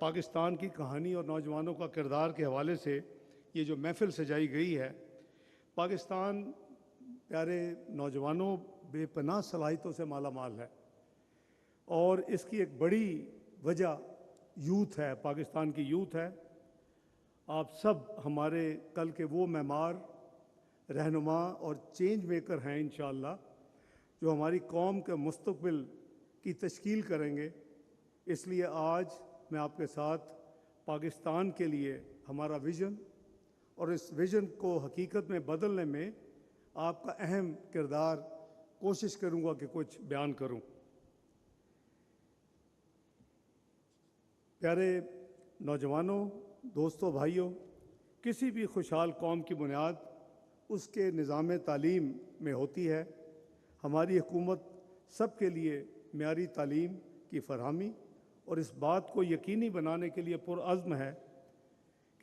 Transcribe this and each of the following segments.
पाकिस्तान की कहानी और नौजवानों का किरदार के हवाले से ये जो महफ़िल सजाई गई है, पाकिस्तान प्यारे नौजवानों बेपनाह सलाहियतों से माला माल है और इसकी एक बड़ी वजह यूथ है, पाकिस्तान की यूथ है। आप सब हमारे कल के वो मेमार, रहनुमा और चेंज मेकर हैं इंशाअल्लाह, जो हमारी कौम के मुस्तक़बिल की तश्कील करेंगे। इसलिए आज मैं आपके साथ पाकिस्तान के लिए हमारा विज़न और इस विज़न को हकीकत में बदलने में आपका अहम किरदार कोशिश करूंगा कि कुछ बयान करूं। प्यारे नौजवानों, दोस्तों, भाइयों, किसी भी खुशहाल कौम की बुनियाद उसके निज़ाम तालीम में होती है। हमारी हुकूमत सबके लिए मेयारी तालीम की फरहमी और इस बात को यकीनी बनाने के लिए पुरअज़्म है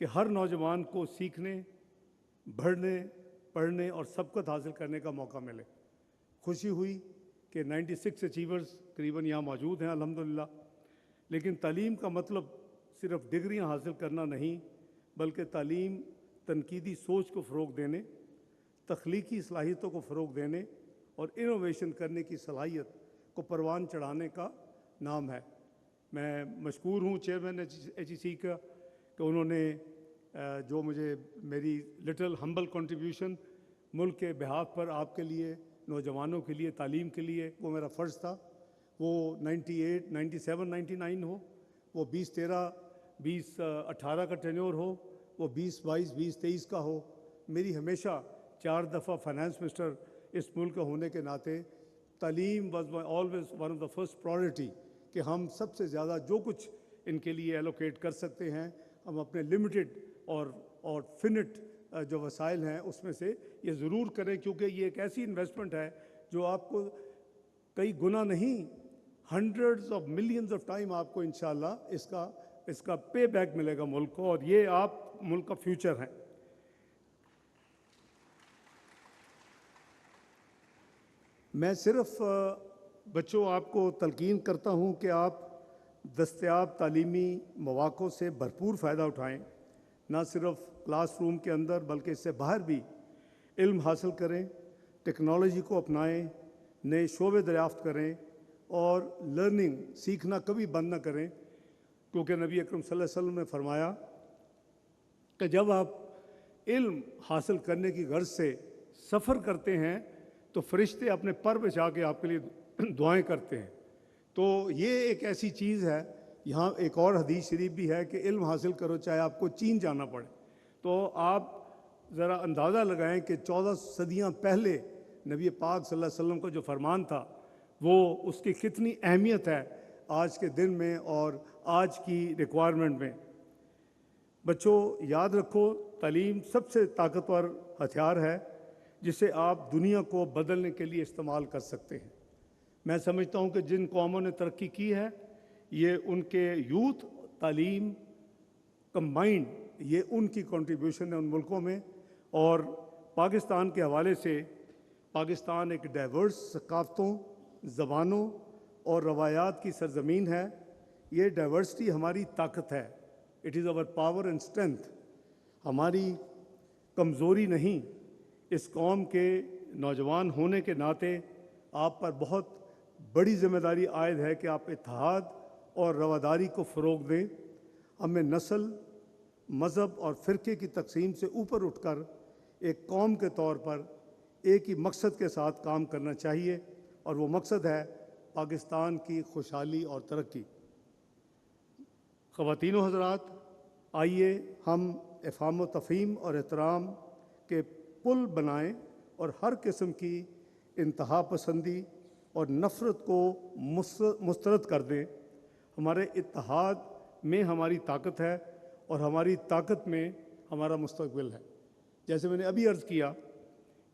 कि हर नौजवान को सीखने, बढ़ने, पढ़ने और सबकत हासिल करने का मौका मिले। खुशी हुई कि 96 अचीवर्स करीबन यहाँ मौजूद हैं अल्हम्दुलिल्लाह। लेकिन तालीम का मतलब सिर्फ़ डिग्रियाँ हासिल करना नहीं, बल्कि तालीम तनकीदी सोच को फ़रोग़ देने, तख्लीकी सलाहियतों को फ़रोग़ देने और इनोवेशन करने की सलाहियत को परवान चढ़ाने का नाम है। मैं मशकूर हूँ चेयरमैन HEC का कि उन्होंने जो मुझे मेरी लिटिल हम्बल कंट्रीब्यूशन मुल्क के बिहाफ पर आपके लिए, नौजवानों के लिए, तालीम के लिए, वो मेरा फ़र्ज़ था। वो 98, 97, 99 हो, वो 2013, 2018 का टेन्योर हो, वो 2022, 2023 का हो। मेरी हमेशा 4 दफ़ा फाइनेंस मिनिस्टर इस मुल्क का होने के नाते तालीम was my always one of the first priority कि हम सबसे ज़्यादा जो कुछ इनके लिए एलोकेट कर सकते हैं, हम अपने लिमिटेड और फिनिट जो वसाइल हैं उसमें से ये ज़रूर करें, क्योंकि ये एक ऐसी इन्वेस्टमेंट है जो आपको कई गुना नहीं, hundreds of millions of time आपको इंशाअल्लाह इसका पे बैक मिलेगा मुल्क को, और ये आप मुल्क का फ्यूचर हैं। मैं सिर्फ बच्चों आपको तलकीन करता हूँ कि आप दस्तयाब तालीमी मौक़ों से भरपूर फ़ायदा उठाएँ। ना सिर्फ क्लासरूम के अंदर बल्कि इससे बाहर भी इल्म हासिल करें, टेक्नोलॉजी को अपनाएं, नए शोबे दरियाफ़्त करें और लर्निंग, सीखना कभी बंद ना करें, क्योंकि नबी अकरम सल्लल्लाहु अलैहि वसल्लम ने फरमाया कि जब आप इल्म हासिल करने की गर्ज से सफ़र करते हैं तो फरिश्ते अपने पर बिछा के आपके लिए दुआएं करते हैं। तो ये एक ऐसी चीज़ है। यहाँ एक और हदीस शरीफ भी है कि इल्म हासिल करो चाहे आपको चीन जाना पड़े। तो आप ज़रा अंदाज़ा लगाएं कि 14 सदियाँ पहले नबी पाक सल्लल्लाहु अलैहि वसल्लम का जो फरमान था वो उसकी कितनी अहमियत है आज के दिन में और आज की रिक्वायरमेंट में। बच्चों, याद रखो, तालीम सबसे ताकतवर हथियार है जिसे आप दुनिया को बदलने के लिए इस्तेमाल कर सकते हैं। मैं समझता हूँ कि जिन कौमों ने तरक्की की है, ये उनके यूथ, तालीम कंबाइंड, ये उनकी कंट्रीब्यूशन है उन मुल्कों में। और पाकिस्तान के हवाले से पाकिस्तान एक डाइवर्स सकाफ़तों, ज़बानों और रवायात की सरज़मीन है। ये डाइवर्सिटी हमारी ताकत है। It is our power and strength, हमारी कमज़ोरी नहीं। इस कौम के नौजवान होने के नाते आप पर बहुत बड़ी ज़िम्मेदारी आयद है कि आप इत्तेहाद और रवादारी को फ़रोग़ दें। हमें नस्ल, मज़हब और फ़िरक़े की तक़सीम से ऊपर उठकर एक कौम के तौर पर एक ही मकसद के साथ काम करना चाहिए, और वो मकसद है पाकिस्तान की खुशहाली और तरक्की। ख़वातीन व हज़रात, आइए हम इफ़हाम व तफ़हीम और एहतराम के पुल बनाएं और हर किस्म की इंतहा पसंदी और नफ़रत को मुस्तरद कर दें। हमारे इत्तेहाद में हमारी ताकत है और हमारी ताकत में हमारा मुस्तक़बिल है। जैसे मैंने अभी अर्ज़ किया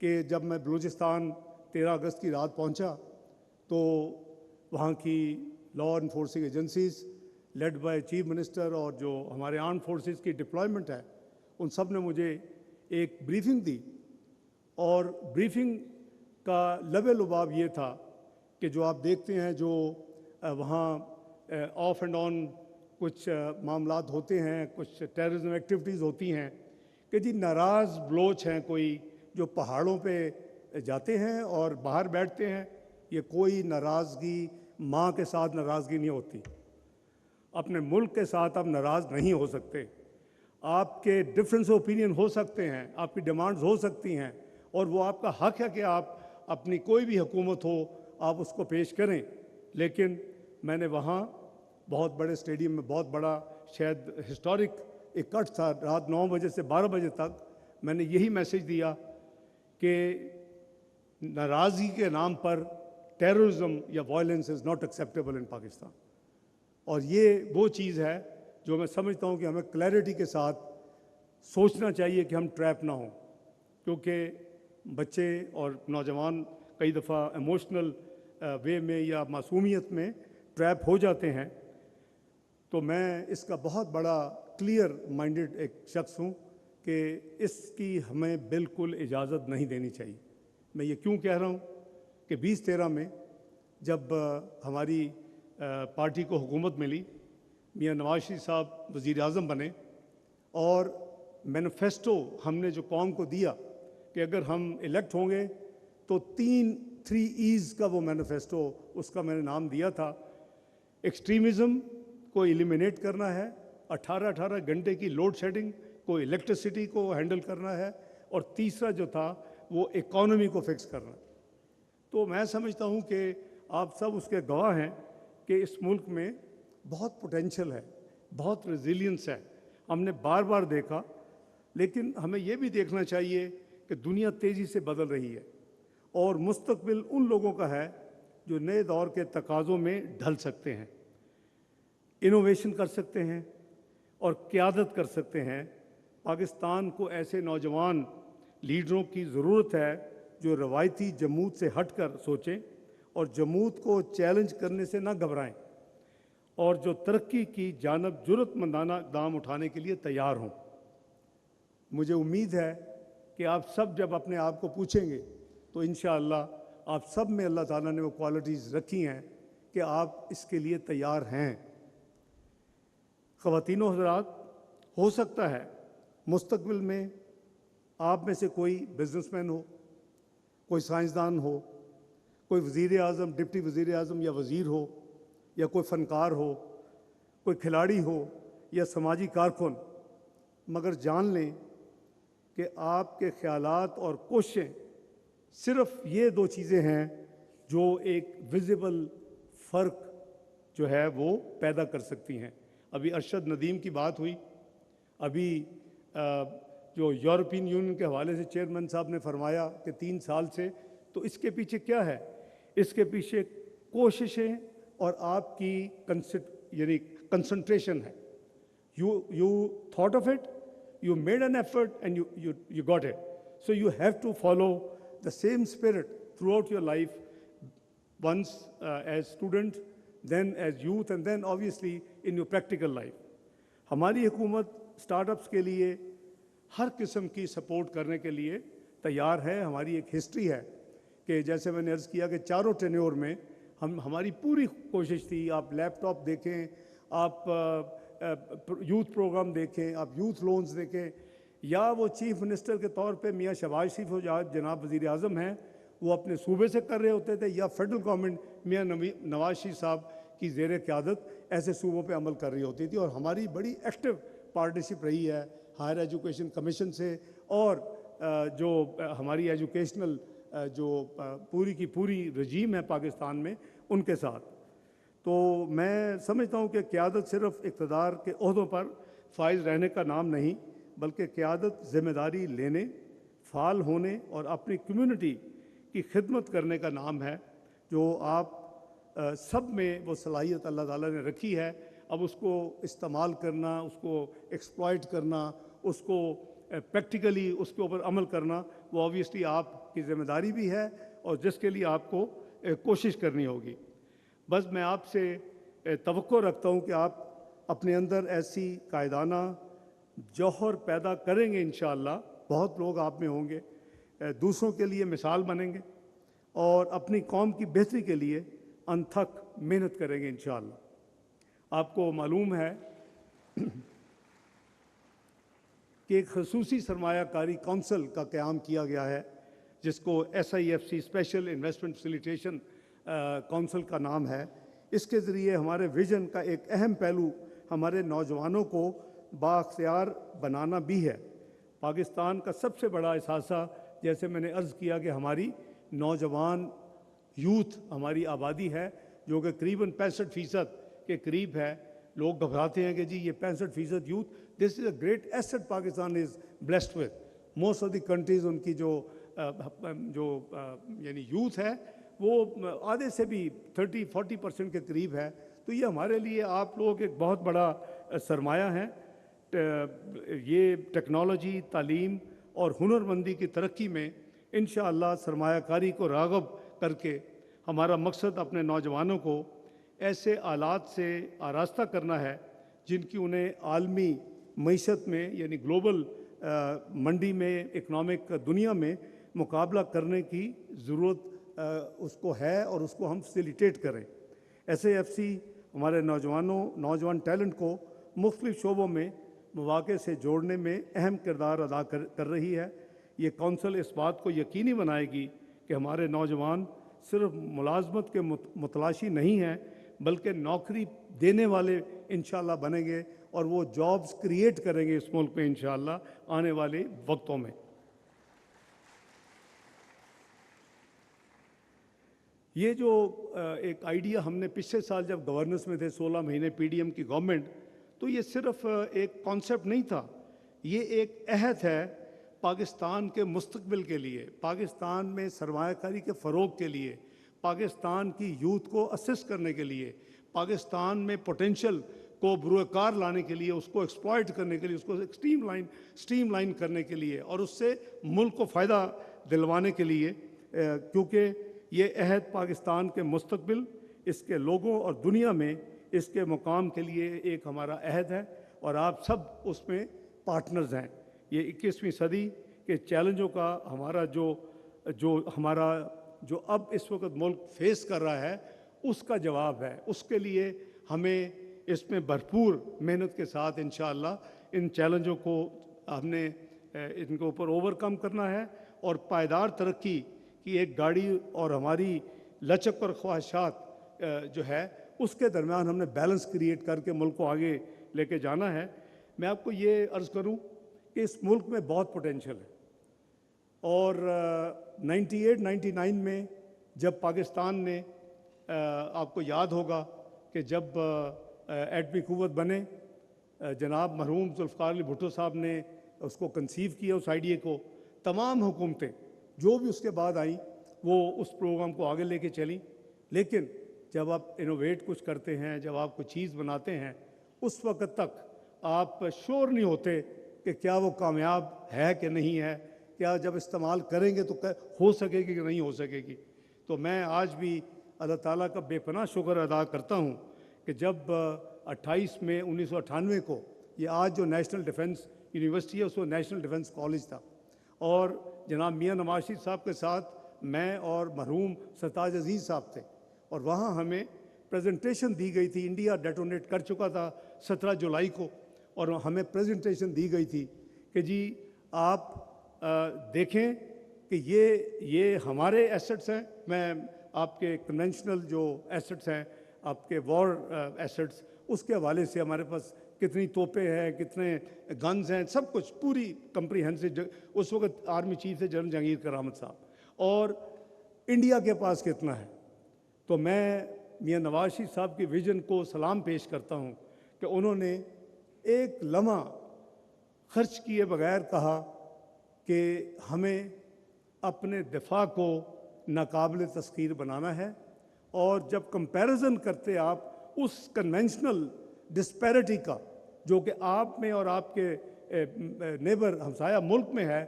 कि जब मैं बलूचिस्तान 13 अगस्त की रात पहुंचा तो वहाँ की law enforcing agencies led by chief minister और जो हमारे आर्म फोर्सेस की डिप्लॉयमेंट है, उन सब ने मुझे एक ब्रीफिंग दी। और ब्रीफिंग का लबे लुबाब ये था कि जो आप देखते हैं जो वहाँ ऑफ एंड ऑन कुछ मामलात होते हैं, कुछ टेररिज्म एक्टिविटीज़ होती हैं कि जी नाराज़ बलोच हैं कोई जो पहाड़ों पे जाते हैं और बाहर बैठते हैं। ये कोई नाराज़गी माँ के साथ नाराज़गी नहीं होती। अपने मुल्क के साथ आप नाराज़ नहीं हो सकते। आपके डिफरेंस ऑफ ओपिनियन हो सकते हैं, आपकी डिमांड्स हो सकती हैं, और वो आपका हक है कि आप अपनी कोई भी हुकूमत हो आप उसको पेश करें। लेकिन मैंने वहाँ बहुत बड़े स्टेडियम में बहुत बड़ा शायद हिस्टोरिक इकट्ठ था, रात 9 बजे से 12 बजे तक मैंने यही मैसेज दिया कि नाराज़गी के नाम पर टेररिज्म या वायलेंस इज़ नॉट एक्सेप्टेबल इन पाकिस्तान। और ये वो चीज़ है जो मैं समझता हूँ कि हमें क्लैरिटी के साथ सोचना चाहिए कि हम ट्रैप ना हों, क्योंकि बच्चे और नौजवान कई दफ़ा इमोशनल वे में या मासूमियत में ट्रैप हो जाते हैं। तो मैं इसका बहुत बड़ा क्लियर माइंडेड एक शख्स हूँ कि इसकी हमें बिल्कुल इजाज़त नहीं देनी चाहिए। मैं ये क्यों कह रहा हूँ कि 2013 में जब हमारी पार्टी को हुकूमत मिली, मियां नवाज शरीफ साहब वज़ीर आज़म बने, और मैनिफेस्टो हमने जो कौम को दिया कि अगर हम इलेक्ट होंगे तो 3 E's का वो मैनिफेस्टो, उसका मैंने नाम दिया था। एक्सट्रीमिज़म को एलिमिनेट करना है, 18 घंटे की लोड शेडिंग को, इलेक्ट्रिसिटी को हैंडल करना है, और तीसरा जो था वो इकॉनमी को फिक्स करना। तो मैं समझता हूँ कि आप सब उसके गवाह हैं कि इस मुल्क में बहुत पोटेंशियल है, बहुत रेजिलियंस है। हमने बार बार देखा, लेकिन हमें ये भी देखना चाहिए कि दुनिया तेज़ी से बदल रही है और मुस्तकबिल उन लोगों का है जो नए दौर के तकाज़ों में ढल सकते हैं, इनोवेशन कर सकते हैं और क़यादत कर सकते हैं। पाकिस्तान को ऐसे नौजवान लीडरों की ज़रूरत है जो रवायती जमूत से हट कर सोचें और जमूत को चैलेंज करने से ना घबराएं, और जो तरक्की की जानब जुर्रतमंदाना दाम उठाने के लिए तैयार हों। मुझे उम्मीद है कि आप सब जब अपने आप को पूछेंगे तो इंशाअल्लाह आप सब में अल्लाह ताला ने वो क्वालिटीज़ रखी हैं कि आप इसके लिए तैयार हैं। ख़वातीनो हज़रात, हो सकता है मुस्तक़बिल में आप में से कोई बिजनेसमैन हो, कोई साइंसदान हो, कोई वज़ीर आज़म, डिप्टी वज़ीर आज़म या वज़ीर हो, या कोई फ़नकार हो, कोई खिलाड़ी हो या समाजी कारकुन, मगर जान लें कि आपके ख़यालात और कोशिशें सिर्फ़ ये 2 चीज़ें हैं जो एक विजिबल फ़र्क जो है वो पैदा कर सकती हैं। अभी अरशद नदीम की बात हुई, अभी जो यूरोपियन यूनियन के हवाले से चेयरमैन साहब ने फरमाया कि 3 साल से, तो इसके पीछे क्या है? इसके पीछे कोशिशें और आपकी यानी कंसंट्रेशन है। You thought of it, you made an effort, and you got it. So you have to follow the same spirit throughout your life, once as student, then as youth, and then obviously in your practical life. हमारी हुकूमत startups के लिए हर किस्म की support करने के लिए तैयार है। हमारी एक हिस्ट्री है कि जैसे मैंने अर्ज़ किया कि चारों टेन्योर में हमारी पूरी कोशिश थी। आप लैपटॉप देखें, आप यूथ प्रोग्राम देखें, आप यूथ लोन्स देखें, या वो चीफ मिनिस्टर के तौर पे मियाँ शहबाज शरीफ हो, जनाब वज़ीर आज़म हैं, वो अपने सूबे से कर रहे होते थे, या फेडरल गवर्नमेंट मियाँ नवाज शरीफ साहब की ज़ेर क़यादत ऐसे सूबों पे अमल कर रही होती थी। और हमारी बड़ी एक्टिव पार्टनरशिप रही है हायर एजुकेशन कमीशन से, और जो हमारी एजुकेशनल जो पूरी की पूरी रजीम है पाकिस्तान में, उनके साथ। तो मैं समझता हूँ कि क़यादत सिर्फ़ इक़्तिदार के ओहदों पर फाइज रहने का नाम नहीं, बल्कि क़यादत ज़िम्मेदारी लेने, फ़ाल होने और अपनी कम्युनिटी की खिदमत करने का नाम है, जो आप सब में वो सलाहियत अल्लाह ताला ने रखी है। अब उसको इस्तेमाल करना, उसको एक्सप्लॉइट करना, उसको प्रैक्टिकली उसके ऊपर अमल करना, वो ऑब्वियसली आपकी ज़िम्मेदारी भी है और जिसके लिए आपको कोशिश करनी होगी। बस मैं आपसे तवक्को रखता हूँ कि आप अपने अंदर ऐसी कायदाना जौहर पैदा करेंगे इंशाअल्लाह। बहुत लोग आप में होंगे, दूसरों के लिए मिसाल बनेंगे और अपनी कौम की बेहतरी के लिए अनथक मेहनत करेंगे इंशाअल्लाह। आपको मालूम है कि एक खसूसी सरमायाकारी कौंसल का क़याम किया गया है, जिसको SIFC special investment facilitation council का नाम है। इसके ज़रिए हमारे विज़न का एक अहम पहलू हमारे नौजवानों को बाख्तियार बनाना भी है। पाकिस्तान का सबसे बड़ा असासा, जैसे मैंने अर्ज़ किया, कि हमारी नौजवान यूथ हमारी आबादी है, जो कि करीबन 65% के करीब है। लोग घबराते हैं कि जी ये 65% youth, this is a great asset Pakistan is blessed with. Most of the countries उनकी जो यानी यूथ है वो आधे से भी 30-40% के करीब है। तो ये हमारे लिए आप लोग एक बहुत बड़ा सरमाया है। ये टेक्नोलॉजी, तालीम और हुनरमंदी की तरक्की में इंशाअल्लाह सरमायाकारी को राग़ब करके हमारा मकसद अपने नौजवानों को ऐसे आलात से आरास्ता करना है जिनकी उन्हें आलमी मईशत में यानी ग्लोबल मंडी में, इकनॉमिक दुनिया में मुकाबला करने की ज़रूरत उसको है और उसको हम फैसिलिटेट करें। SIFC हमारे नौजवान टैलेंट को मुख्तलिफ़ शोबों में मौक़े से जोड़ने में अहम किरदार अदा कर रही है। ये कौंसल इस बात को यकीनी बनाएगी कि हमारे नौजवान सिर्फ मुलाजमत के मुतलाशी नहीं हैं, बल्कि नौकरी देने वाले इंशाअल्लाह बनेंगे और वो जॉब्स क्रिएट करेंगे इस मुल्क में इंशाअल्लाह आने वाले वक्तों में। ये जो एक आइडिया हमने पिछले साल जब गवर्नेंस में थे 16 महीने PDM की गवर्नमेंट, तो ये सिर्फ एक कॉन्सेप्ट नहीं था, ये एक अहद है पाकिस्तान के मुस्तकबिल के लिए, पाकिस्तान में सरमायाकारी के फ़रोग के लिए, पाकिस्तान की यूथ को असिस्ट करने के लिए, पाकिस्तान में पोटेंशियल को बुरुकार लाने के लिए, उसको एक्सप्लॉइट करने के लिए, उसको स्ट्रीमलाइन करने के लिए और उससे मुल्क को फ़ायदा दिलवाने के लिए, क्योंकि ये अहद पाकिस्तान के मुस्तकबिल, इसके लोगों और दुनिया में इसके मुकाम के लिए एक हमारा अहद है और आप सब उसमें पार्टनर्स हैं। ये 21वीं सदी के चैलेंजों का हमारा जो अब इस वक्त मुल्क फेस कर रहा है उसका जवाब है। उसके लिए हमें इसमें भरपूर मेहनत के साथ इंशाअल्लाह इन चैलेंजों को हमने इनके ऊपर ओवरकम करना है और पायदार तरक्की की एक गाड़ी और हमारी लचक और ख्वाहिशात जो है उसके दरमियान हमने बैलेंस क्रिएट करके मुल्क को आगे लेके जाना है। मैं आपको ये अर्ज़ करूं कि इस मुल्क में बहुत पोटेंशियल है और 98-99 में जब पाकिस्तान ने आपको याद होगा कि जब एटमी क़ुव्वत बने, जनाब मरहूम ज़ुल्फ़िकार अली भुट्टो साहब ने उसको कंसीव किया उस आइडिया को। तमाम हुकूमतें जो भी उसके बाद आई वो उस प्रोग्राम को आगे लेके चली, लेकिन जब आप इनोवेट कुछ करते हैं, जब आप कोई चीज़ बनाते हैं, उस वक्त तक आप श्योर नहीं होते कि क्या वो कामयाब है कि नहीं है, क्या जब इस्तेमाल करेंगे तो हो सकेगी कि नहीं हो सकेगी। तो मैं आज भी अल्लाह ताला का बेपनाह शुक्र अदा करता हूँ कि जब 28 मई 1998 को ये आज जो नेशनल डिफेंस यूनिवर्सिटी है उसको नेशनल डिफेंस कॉलेज था और जनाब मियाँ नवाज शरीफ साहब के साथ मैं और मरहूम सरताज अजीज़ साहब थे और वहाँ हमें प्रेजेंटेशन दी गई थी। इंडिया डेटोनेट कर चुका था 17 जुलाई को और हमें प्रेजेंटेशन दी गई थी कि जी आप देखें कि ये हमारे एसेट्स हैं। मैं आपके कन्वेंशनल जो एसेट्स हैं, आपके वॉर एसेट्स, उसके हवाले से हमारे पास कितनी तोपें हैं, कितने गन्स हैं, सब कुछ पूरी कम्प्रीहेंसिव। उस वक्त आर्मी चीफ थे जनरल जहांगीर करामत साहब, और इंडिया के पास कितना है। तो मैं मियाँ नवाज शरीफ साहब की विज़न को सलाम पेश करता हूँ कि उन्होंने एक लम्हा खर्च किए बगैर कहा कि हमें अपने दिफा को नाकाबिल तस्खीर बनाना है। और जब कंपैरिजन करते आप उस कन्वेंशनल डिस्पैरिटी का जो कि आप में और आपके नेबर हमसाया मुल्क में है,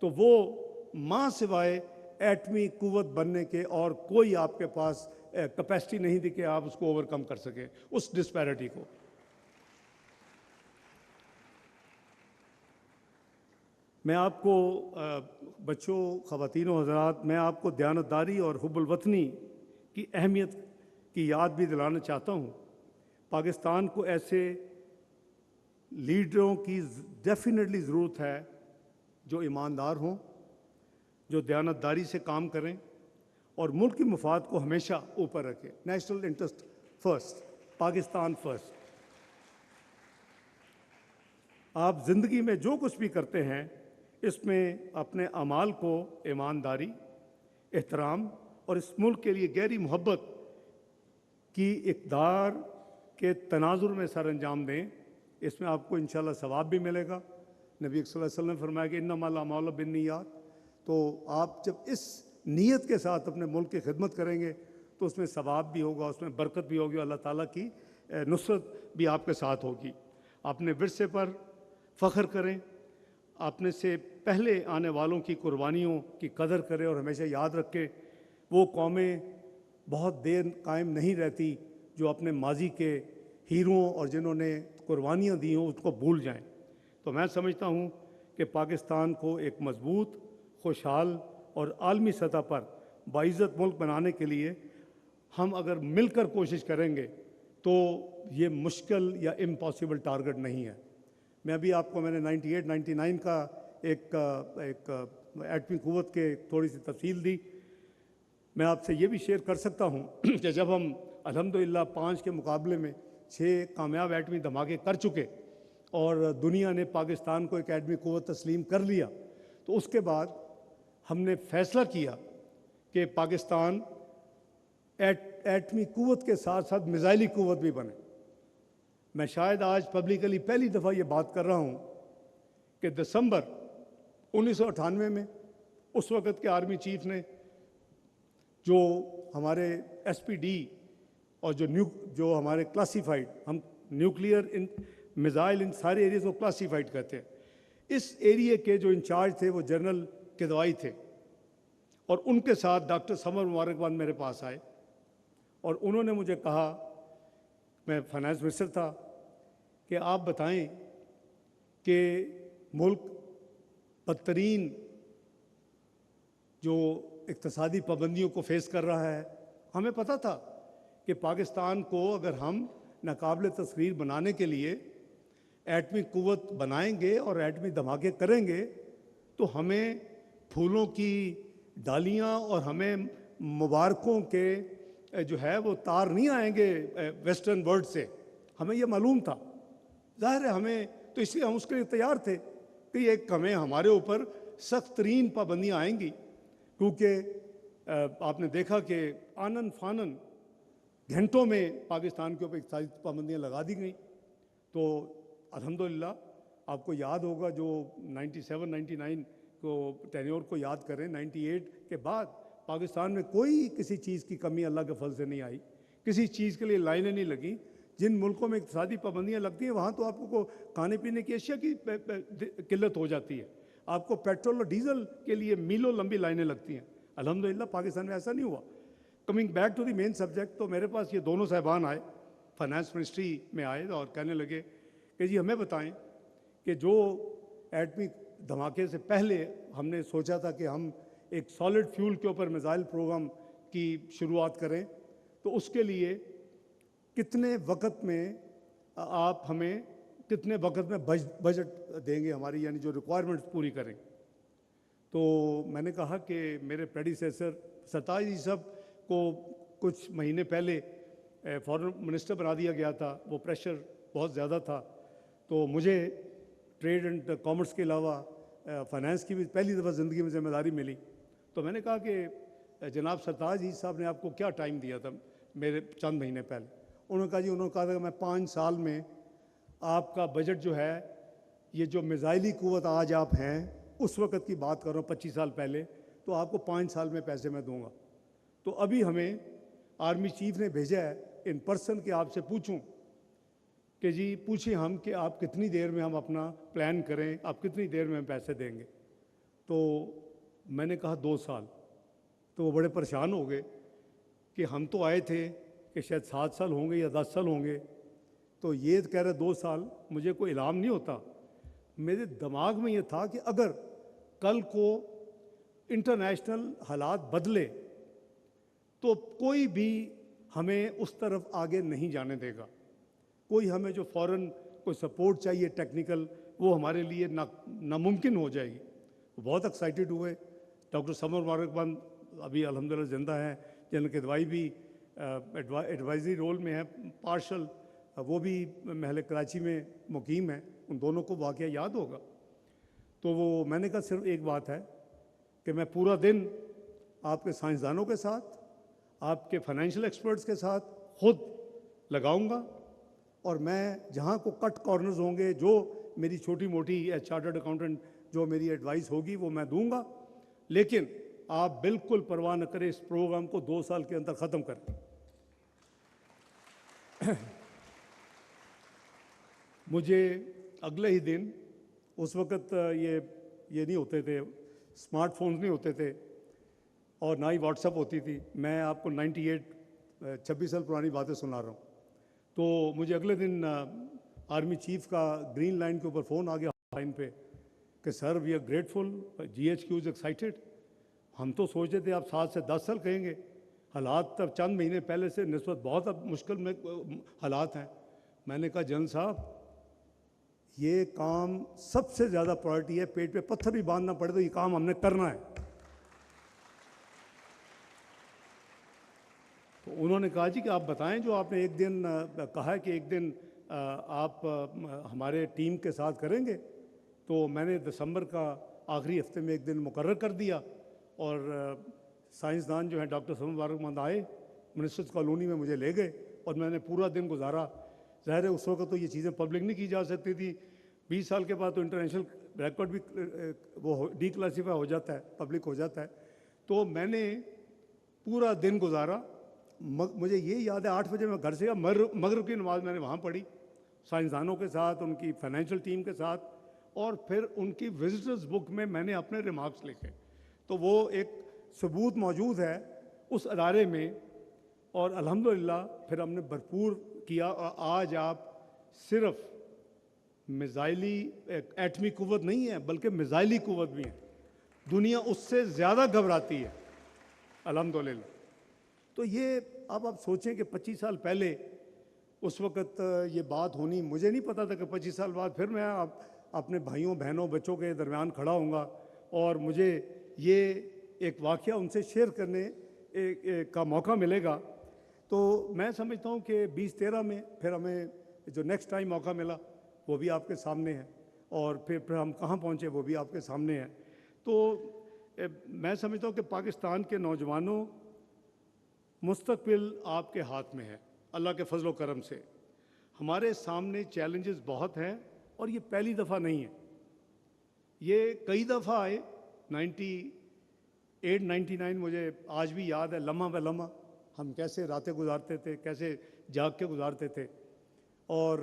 तो वो माँ सिवाय एटमी कुव्वत बनने के और कोई आपके पास कैपेसिटी नहीं थी कि आप उसको ओवरकम कर सकें, उस डिस्पैरिटी को। मैं आपको बच्चों, ख़वातीन और हज़रात, मैं आपको दयानतदारी और हुब्बुल वतनी की अहमियत की याद भी दिलाना चाहता हूँ। पाकिस्तान को ऐसे लीडरों की डेफिनेटली ज़रूरत है जो ईमानदार हों, जो दयानतदारी से काम करें और मुल्क की मफाद को हमेशा ऊपर रखें। National interest first, Pakistan first. आप ज़िंदगी में जो कुछ भी करते हैं इसमें अपने अमाल को ईमानदारी, एहतराम और इस मुल्क के लिए गहरी मोहब्बत की इक़दार के तनाजुर में सर अंजाम दें। इसमें आपको इंशाल्लाह सवाब भी मिलेगा। नबी सल्लल्लाहु अलैहि वसल्लम ने फरमाया कि इन्नमल अमालु बिन्नियात। तो आप जब इस नीयत के साथ अपने मुल्क की खिदमत करेंगे तो उसमें सवाब भी होगा, उसमें बरकत भी होगी, अल्लाह ताला की नुसरत भी आपके साथ होगी। अपने विरसे पर फ़ख्र करें, अपने से पहले आने वालों की कुर्बानियों की कदर करें और हमेशा याद रखें वो कौमें बहुत देर कायम नहीं रहती जो अपने माजी के हीरों और जिन्होंने कुर्बानियाँ दी हों उसको भूल जाएं। तो मैं समझता हूँ कि पाकिस्तान को एक मजबूत, खुशहाल और आलमी सतह पर बाइज़्ज़त मुल्क बनाने के लिए हम अगर मिलकर कोशिश करेंगे तो ये मुश्किल या इम्पॉसिबल टारगेट नहीं है। मैं अभी आपको मैंने 98-99 का एक एटमी क़ुव्वत के थोड़ी सी तफसील दी। मैं आपसे ये भी शेयर कर सकता हूँ कि जब हम अल्हम्दुलिल्लाह 5 के मुकाबले में 6 कामयाब एटमी धमाके कर चुके और दुनिया ने पाकिस्तान को एक एटमी क़ुव्वत तस्लीम कर लिया, तो उसके बाद हमने फ़ैसला किया कि पाकिस्तान एटमी क़ुव्वत के साथ साथ मिज़ाइली क़ुव्वत भी बने। मैं शायद आज पब्लिकली पहली दफ़ा ये बात कर रहा हूँ कि दिसंबर 1998 में उस वक़्त के आर्मी चीफ ने जो हमारे SPD और जो हमारे क्लासीफाइड, हम न्यूक्लियर इन मिज़ाइल इन सारे एरियाज़ को क्लासीफाइड करते हैं, इस एरिया के जो इंचार्ज थे वो जनरल किदवाई थे और उनके साथ डॉक्टर समर मुबारकबाद मेरे पास आए और उन्होंने मुझे कहा, मैं फाइनेंस मिनिस्टर था, कि आप बताएं कि मुल्क बदतरीन जो इक़्तिसादी पाबंदियों को फेस कर रहा है। हमें पता था कि पाकिस्तान को अगर हम नाकाबिल तस्खीर बनाने के लिए एटमी क़ुव्वत बनाएंगे और एटमी धमाके करेंगे तो हमें फूलों की डालियां और हमें मुबारकों के जो है वो तार नहीं आएंगे वेस्टर्न वर्ल्ड से। हमें ये मालूम था, ज़ाहिर है हमें, तो इसलिए हम उसके लिए तैयार थे कि एक हमें हमारे ऊपर सख्त तरीन पाबंदियाँ आएंगी, क्योंकि आपने देखा कि आनन फानन घंटों में पाकिस्तान के ऊपर इक़्तिसादी पाबंदियाँ लगा दी गई। तो अल्हम्दुलिल्लाह आपको याद होगा जो 97-99 को टेन्योर को याद करें, 98 के बाद पाकिस्तान में कोई किसी चीज़ की कमी अल्लाह के फल से नहीं आई, किसी चीज़ के लिए लाइनें नहीं लगी। जिन मुल्कों में इक़्तिसादी पाबंदियाँ लगती हैं वहाँ तो आपको खाने पीने की अशिया की किल्लत हो जाती है, आपको पेट्रोल और डीजल के लिए मीलों लंबी लाइनें लगती हैं। अल्हम्दुलिल्लाह पाकिस्तान में ऐसा नहीं हुआ। Coming back to the main subject, तो मेरे पास ये दोनों साहबान आए, फाइनेंस मिनिस्ट्री में आए और कहने लगे कि जी हमें बताएं कि जो एटमी धमाके से पहले हमने सोचा था कि हम एक सॉलिड फ्यूल के ऊपर मिसाइल प्रोग्राम की शुरुआत करें, तो उसके लिए कितने वक्त में आप हमें कितने वक्त में बजट देंगे हमारी, यानी जो रिक्वायरमेंट्स पूरी करें। तो मैंने कहा कि मेरे प्रेडिसेसर सरताज जी साहब को कुछ महीने पहले फॉरेन मिनिस्टर बना दिया गया था, वो प्रेशर बहुत ज़्यादा था, तो मुझे ट्रेड एंड कॉमर्स के अलावा फाइनेंस की भी पहली दफ़ा ज़िंदगी में जिम्मेदारी मिली। तो मैंने कहा कि जनाब सरताज जी साहब ने आपको क्या टाइम दिया था मेरे चंद महीने पहले? उन्होंने कहा था कि मैं 5 साल में आपका बजट जो है, ये जो मिज़ाइली क़ुव्वत आज आप हैं उस वक़्त की बात कर रहा हूँ 25 साल पहले, तो आपको 5 साल में पैसे मैं दूंगा। तो अभी हमें आर्मी चीफ ने भेजा है इन पर्सन कि आपसे पूछूं कि जी पूछें हम कि आप कितनी देर में हम अपना प्लान करें, आप कितनी देर में हम पैसे देंगे। तो मैंने कहा 2 साल। तो वो बड़े परेशान हो गए कि हम तो आए थे कि शायद 7 साल होंगे या 10 साल होंगे, तो ये कह रहे 2 साल। मुझे कोई इल्हाम नहीं होता, मेरे दिमाग में ये था कि अगर कल को इंटरनेशनल हालात बदले तो कोई भी हमें उस तरफ आगे नहीं जाने देगा। कोई हमें जो फ़ौरन कोई सपोर्ट चाहिए टेक्निकल, वो हमारे लिए नामुमकिन हो जाएगी। बहुत एक्साइटेड हुए। डॉक्टर समर मार्कबंद अभी अल्हम्दुलिल्लाह ज़िंदा हैं, जिनकी दवाई भी एडवाइजरी रोल में है पार्शल, वो भी महल कराची में मुकीम है। उन दोनों को वाक़या याद होगा। तो वो मैंने कहा सिर्फ एक बात है कि मैं पूरा दिन आपके साइंसदानों के साथ, आपके फाइनेंशियल एक्सपर्ट्स के साथ खुद लगाऊंगा, और मैं जहाँ को कट कॉर्नर्स होंगे, जो मेरी छोटी मोटी चार्टर्ड अकाउंटेंट जो मेरी एडवाइस होगी वो मैं दूंगा। लेकिन आप बिल्कुल परवाह न करें, इस प्रोग्राम को 2 साल के अंदर ख़त्म करें। मुझे अगले ही दिन, उस वक़्त ये नहीं होते थे, स्मार्टफोन्स नहीं होते थे और ना ही व्हाट्सएप होती थी। मैं आपको 26 साल पुरानी बातें सुना रहा हूँ। तो मुझे अगले दिन आर्मी चीफ का ग्रीन लाइन के ऊपर फ़ोन आ गया लाइन पे कि sir we are grateful, GHQ is excited. हम तो सोचते थे आप 7 से 10 साल कहेंगे। हालात तब चंद महीने पहले से निस्बत बहुत अब मुश्किल में हालात हैं। मैंने कहा जनरल साहब, ये काम सबसे ज़्यादा प्रायोरिटी है, पेट पे पत्थर भी बांधना पड़े तो ये काम हमने करना है। तो उन्होंने कहा जी कि आप बताएं, जो आपने एक दिन कहा है कि एक दिन आप हमारे टीम के साथ करेंगे। तो मैंने दिसंबर का आखिरी हफ्ते में एक दिन मुकर्रर कर दिया, और साइंसदान जो हैं डॉक्टर समर मार्कबंद आए, मिनिस्टर्स कॉलोनी में मुझे ले गए और मैंने पूरा दिन गुजारा। ज़ाहिर है उस वक्त तो ये चीज़ें पब्लिक नहीं की जा सकती थी। 20 साल के बाद तो इंटरनेशनल रिकॉर्ड भी वो डिक्लासीफाई हो जाता है, पब्लिक हो जाता है। तो मैंने पूरा दिन गुजारा। मुझे ये याद है 8 बजे मैं घर से गया, मगरिब की नमाज़ मैंने वहाँ पढ़ी साइंसदानों के साथ, उनकी फाइनेंशियल टीम के साथ, और फिर उनकी विजिटर्स बुक में मैंने अपने रिमार्क्स लिखे। तो वो एक सबूत मौजूद है उस अदारे में, और अल्हम्दुलिल्लाह फिर हमने भरपूर किया। और आज आप सिर्फ मिज़ाइली एटमी कुव्वत नहीं है, बल्कि मिज़ाइली कुव्वत भी है। दुनिया उससे ज़्यादा घबराती है अल्हम्दुलिल्लाह। तो ये अब आप सोचें कि 25 साल पहले उस वक़्त ये बात होनी, मुझे नहीं पता था कि 25 साल बाद फिर मैं अपने भाइयों बहनों बच्चों के दरमियान खड़ा होऊंगा और मुझे ये एक वाक़या उनसे शेयर करने का मौका मिलेगा। तो मैं समझता हूँ कि 2013 में फिर हमें जो नेक्स्ट टाइम मौका मिला वो भी आपके सामने है, और फिर हम कहाँ पहुँचे वो भी आपके सामने है। तो मैं समझता हूँ कि पाकिस्तान के नौजवानों, मुस्तकबिल आपके हाथ में है अल्लाह के फजल करम से। हमारे सामने चैलेंजेस बहुत हैं, और ये पहली दफ़ा नहीं है, ये कई दफ़ा आए। 98, 99 मुझे आज भी याद है, लम्हा ब लम्हा हम कैसे रातें गुजारते थे, कैसे जाग के गुजारते थे। और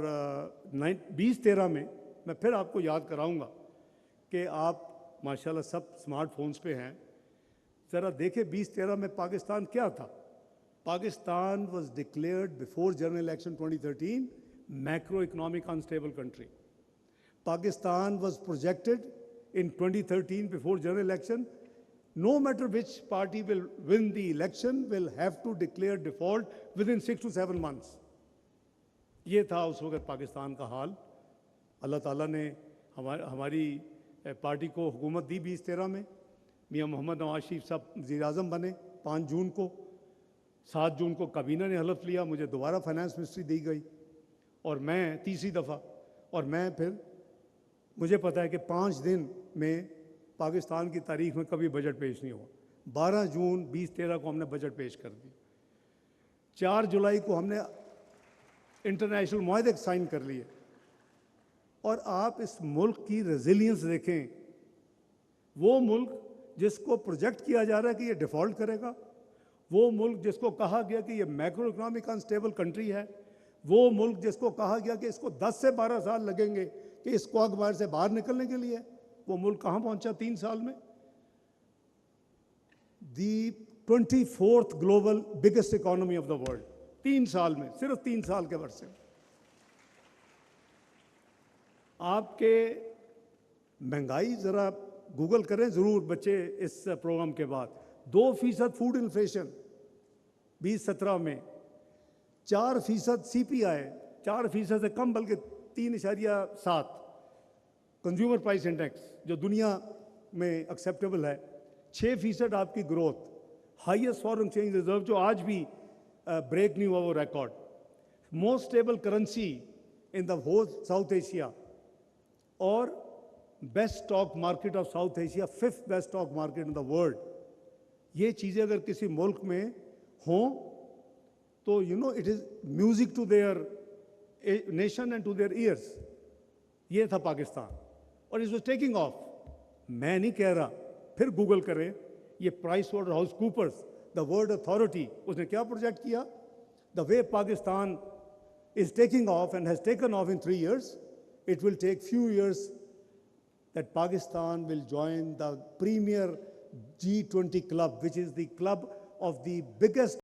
2013 में मैं फिर आपको याद कराऊंगा कि आप माशाल्लाह सब स्मार्टफोन्स पे हैं। ज़रा देखें 2013 में पाकिस्तान क्या था। Pakistan was declared before general election 2013 macroeconomic unstable country. Pakistan was projected in 2013 before general election, no matter which party will win the election will have to declare default within 6 to 7 months. ये था उस वक्त पाकिस्तान का हाल। अल्लाह ताला ने हमारी party को हुकूमत दी 2013 में। मियाँ मोहम्मद नवाज शरीफ साहब वज़ीर आज़म बने 5 जून को। 7 जून को काबीना ने हलफ लिया, मुझे दोबारा फाइनेंस मिनिस्ट्री दी गई, और मैं तीसरी दफ़ा। और मैं फिर, मुझे पता है कि 5 दिन में पाकिस्तान की तारीख में कभी बजट पेश नहीं हुआ। 12 जून 2013 को हमने बजट पेश कर दिया। 4 जुलाई को हमने इंटरनेशनल मुआहदे साइन कर लिए। और आप इस मुल्क की रेजिलियंस देखें। वो मुल्क जिसको प्रोजेक्ट किया जा रहा है कि ये डिफ़ॉल्ट करेगा, वो मुल्क जिसको कहा गया कि ये मैक्रो इकोनॉमिक अनस्टेबल कंट्री है, वो मुल्क जिसको कहा गया कि इसको 10 से 12 साल लगेंगे कि इस क्वागमायर से बाहर निकलने के लिए, वो मुल्क कहाँ पहुँचा 3 साल में। दी 24th global biggest economy of the world 3 साल में, सिर्फ 3 साल के वर्ष से। आपके महंगाई ज़रा गूगल करें ज़रूर बच्चे इस प्रोग्राम के बाद। 2% फूड इन्फ्लेशन 2017 में, 4% CPI, 4% से कम बल्कि 3.7 कंज्यूमर प्राइस इंडेक्स जो दुनिया में एक्सेप्टेबल है, 6% आपकी growth, highest foreign exchange reserve जो आज भी ब्रेक नहीं हुआ वो record, most stable currency in the whole South Asia और best stock market of South Asia, 5th best stock market in the world. ये चीज़ें अगर किसी मुल्क में हों तो it is music to their nation and to their years. ये था पाकिस्तान और इट वाज टेकिंग ऑफ। मैं नहीं कह रहा, फिर गूगल करें, ये PricewaterhouseCoopers, the world authority, उसने क्या प्रोजेक्ट किया, the way Pakistan is taking off and has taken off in 3 years, it will take few years that Pakistan will join the premier G20 club, which is the club of the biggest